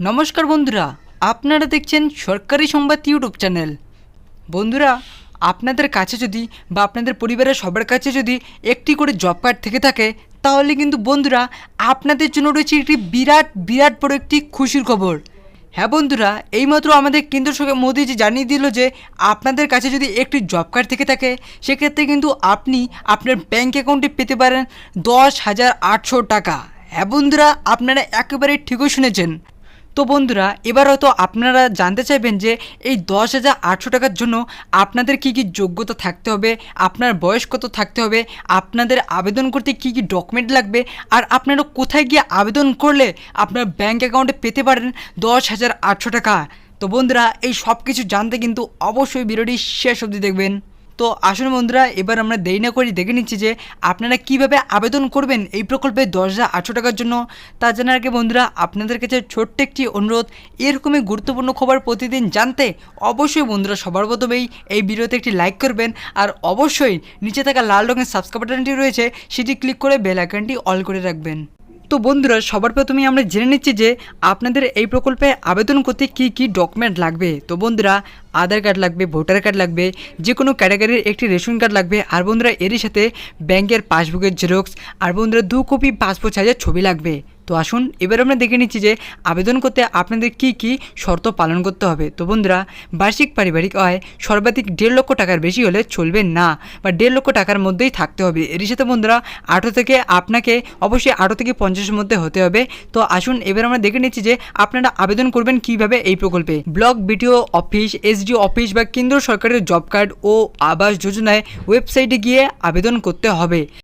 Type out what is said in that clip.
নমস্কার বন্ধুরা, আপনারা দেখছেন সরকারি সংবাদ ইউটিউব চ্যানেল। বন্ধুরা, আপনাদের কাছে যদি বা আপনাদের পরিবারের সবার কাছে যদি একটি করে জব কার্ড থেকে থাকে, তাহলে কিন্তু বন্ধুরা আপনাদের জন্য রয়েছে একটি বিরাট বড় একটি খুশির খবর। হ্যাঁ বন্ধুরা, এইমাত্র আমাদের কেন্দ্র সরকার মোদিজি জানিয়ে দিল যে আপনাদের কাছে যদি একটি জব কার্ড থেকে থাকে, সেক্ষেত্রে কিন্তু আপনি আপনার ব্যাঙ্ক অ্যাকাউন্টে পেতে পারেন 10,800 টাকা। হ্যাঁ বন্ধুরা, আপনারা একেবারে ঠিকই শুনেছেন। তো বন্ধুরা, এবার হয়তো আপনারা জানতে চাইবেন যে এই 10,800 টাকার জন্য আপনাদের কী কী যোগ্যতা থাকতে হবে, আপনার বয়স কত থাকতে হবে, আপনাদের আবেদন করতে কী কী ডকুমেন্ট লাগবে, আর আপনারা কোথায় গিয়ে আবেদন করলে আপনার ব্যাঙ্ক অ্যাকাউন্টে পেতে পারেন 10,800 টাকা। তো বন্ধুরা, এই সব কিছু জানতে কিন্তু অবশ্যই ভিডিওটি শেষ অবধি দেখবেন। তো আসুন বন্ধুরা, এবার আমরা দেরি না করে দেখে নিচ্ছি যে আপনারা কিভাবে আবেদন করবেন এই প্রকল্পে 10,800 টাকার জন্য। তা জানার আগে বন্ধুরা, আপনাদের কাছে ছোট্ট একটি অনুরোধ, এরকমই গুরুত্বপূর্ণ খবর প্রতিদিন জানতে অবশ্যই বন্ধুরা সবার প্রথমেই এই ভিডিওতে একটি লাইক করবেন, আর অবশ্যই নিচে থাকা লাল রঙের সাবস্ক্রাইব বাটনটি রয়েছে সেটি ক্লিক করে বেল আইকনটি অল করে রাখবেন। তো বন্ধুরা, সবার প্রথমেই আমরা জেনে নিচ্ছি যে আপনাদের এই প্রকল্পে আবেদন করতে কী কী ডকুমেন্ট লাগবে। তো বন্ধুরা, আধার কার্ড লাগবে, ভোটার কার্ড লাগবে, যে কোনো ক্যাটাগরির একটি রেশন কার্ড লাগবে, আর বন্ধুরা এরই সাথে ব্যাংকের পাসবুকের জেরক্স, আর বন্ধুরা 2 কপি পাসপোর্ট সাইজের ছবি লাগবে। তো আসুন এবার আমরা দেখে নিচ্ছি যে আবেদন করতে আপনাদের কি কি শর্ত পালন করতে হবে। তো বন্ধুরা, বার্ষিক পারিবারিক আয় সর্বাধিক 1.5 লক্ষ টাকার বেশি হলে চলবে না, বা 1.5 লক্ষ টাকার মধ্যেই থাকতে হবে। এরই সাথে বন্ধুরা আপনাকে অবশ্যই 18 থেকে 50-এর মধ্যে হতে হবে। তো আসুন এবার আমরা দেখে নিচ্ছি যে আপনারা আবেদন করবেন কিভাবে এই প্রকল্পে। Block BDO office, SDO office বা কেন্দ্র সরকারের জব কার্ড ও আবাস যোজনায় ওয়েবসাইটে গিয়ে আবেদন করতে হবে।